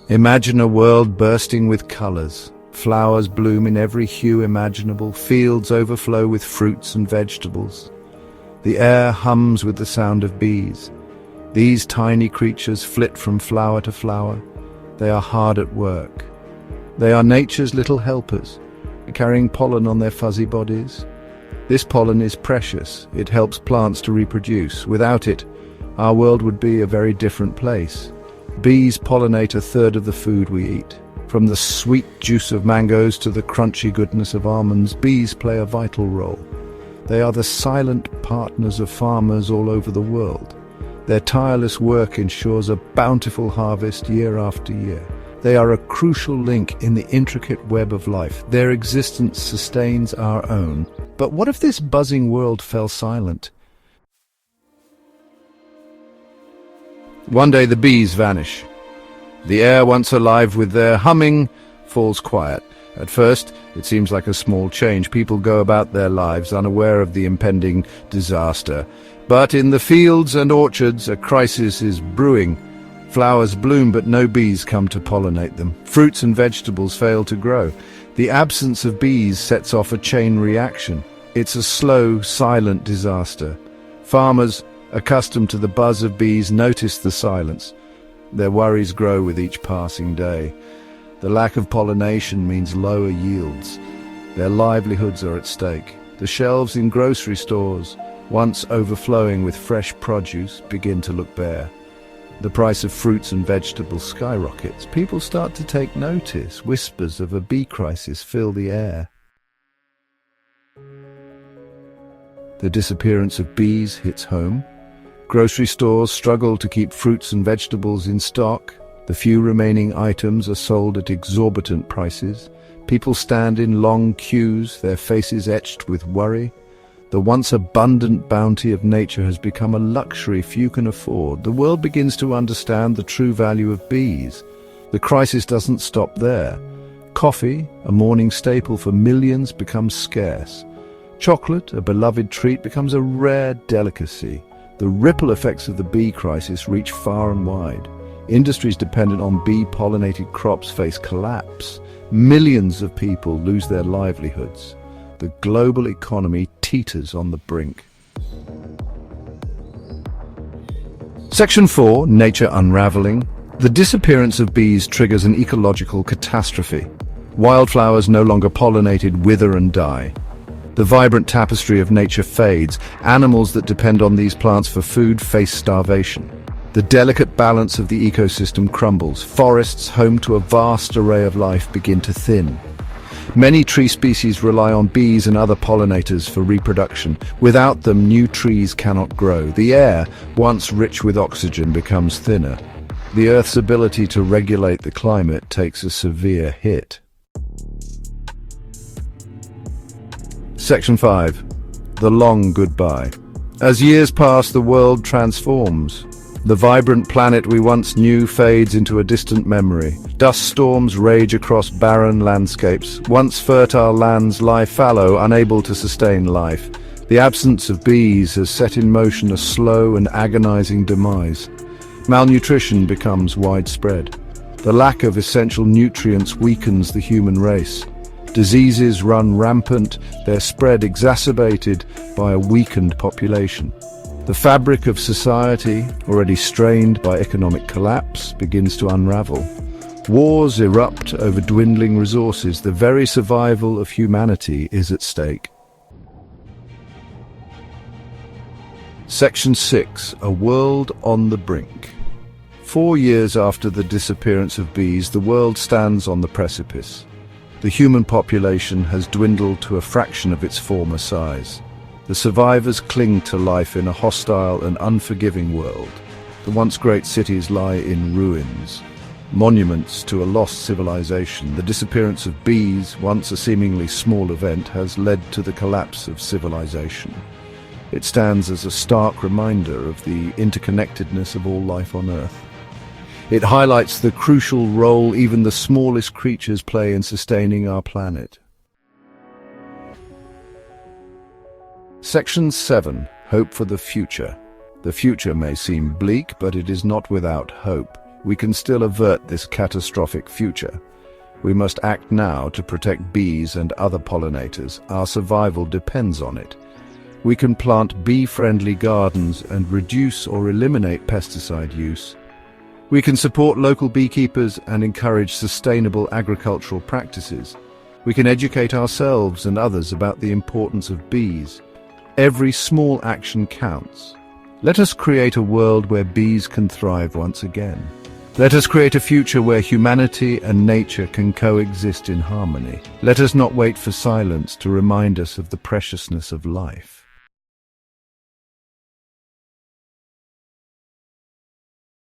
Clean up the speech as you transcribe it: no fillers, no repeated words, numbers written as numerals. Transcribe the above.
Imagine a world bursting with colors. Flowers bloom in every hue imaginable, fields overflow with fruits and vegetables. The air hums with the sound of bees. These tiny creatures flit from flower to flower. They are hard at work. They are nature's little helpers, carrying pollen on their fuzzy bodies. This pollen is precious. It helps plants to reproduce. Without it, our world would be a very different place. Bees pollinate a third of the food we eat. From the sweet juice of mangoes to the crunchy goodness of almonds, bees play a vital role. They are the silent partners of farmers all over the world. Their tireless work ensures a bountiful harvest year after year. They are a crucial link in the intricate web of life. Their existence sustains our own. But what if this buzzing world fell silent? One day the bees vanish. The air, once alive with their humming, falls quiet. At first, it seems like a small change. People go about their lives unaware of the impending disaster. But in the fields and orchards, a crisis is brewing. Flowers bloom, but no bees come to pollinate them. Fruits and vegetables fail to grow. The absence of bees sets off a chain reaction. It's a slow, silent disaster. Farmers, accustomed to the buzz of bees, notice the silence. Their worries grow with each passing day. The lack of pollination means lower yields. Their livelihoods are at stake. The shelves in grocery stores, once overflowing with fresh produce, begin to look bare. The price of fruits and vegetables skyrockets. People start to take notice. Whispers of a bee crisis fill the air. The disappearance of bees hits home. Grocery stores struggle to keep fruits and vegetables in stock. The few remaining items are sold at exorbitant prices. People stand in long queues, their faces etched with worry. The once abundant bounty of nature has become a luxury few can afford. The world begins to understand the true value of bees. The crisis doesn't stop there. Coffee, a morning staple for millions, becomes scarce. Chocolate, a beloved treat, becomes a rare delicacy. The ripple effects of the bee crisis reach far and wide. Industries dependent on bee-pollinated crops face collapse. Millions of people lose their livelihoods. The global economy teeters on the brink. Section 4, Nature Unraveling. The disappearance of bees triggers an ecological catastrophe. Wildflowers no longer pollinated wither and die. The vibrant tapestry of nature fades. Animals that depend on these plants for food face starvation. The delicate balance of the ecosystem crumbles. Forests, home to a vast array of life, begin to thin. Many tree species rely on bees and other pollinators for reproduction. Without them, new trees cannot grow. The air, once rich with oxygen, becomes thinner. The Earth's ability to regulate the climate takes a severe hit. Section 5. The Long Goodbye. As years pass, the world transforms. The vibrant planet we once knew fades into a distant memory. Dust storms rage across barren landscapes. Once fertile lands lie fallow, unable to sustain life. The absence of bees has set in motion a slow and agonizing demise. Malnutrition becomes widespread. The lack of essential nutrients weakens the human race. Diseases run rampant, their spread exacerbated by a weakened population. The fabric of society, already strained by economic collapse, begins to unravel. Wars erupt over dwindling resources. The very survival of humanity is at stake. Section 6. A World on the Brink. 4 years after the disappearance of bees, the world stands on the precipice. The human population has dwindled to a fraction of its former size. The survivors cling to life in a hostile and unforgiving world. The once great cities lie in ruins, monuments to a lost civilization. The disappearance of bees, once a seemingly small event, has led to the collapse of civilization. It stands as a stark reminder of the interconnectedness of all life on Earth. It highlights the crucial role even the smallest creatures play in sustaining our planet. Section 7. Hope for the future. The future may seem bleak, but it is not without hope. we can still avert this catastrophic future. We must act now to protect bees and other pollinators. Our survival depends on it. We can plant bee-friendly gardens and reduce or eliminate pesticide use. We can support local beekeepers and encourage sustainable agricultural practices. We can educate ourselves and others about the importance of bees. Every small action counts. Let us create a world where bees can thrive once again. Let us create a future where humanity and nature can coexist in harmony. Let us not wait for silence to remind us of the preciousness of life.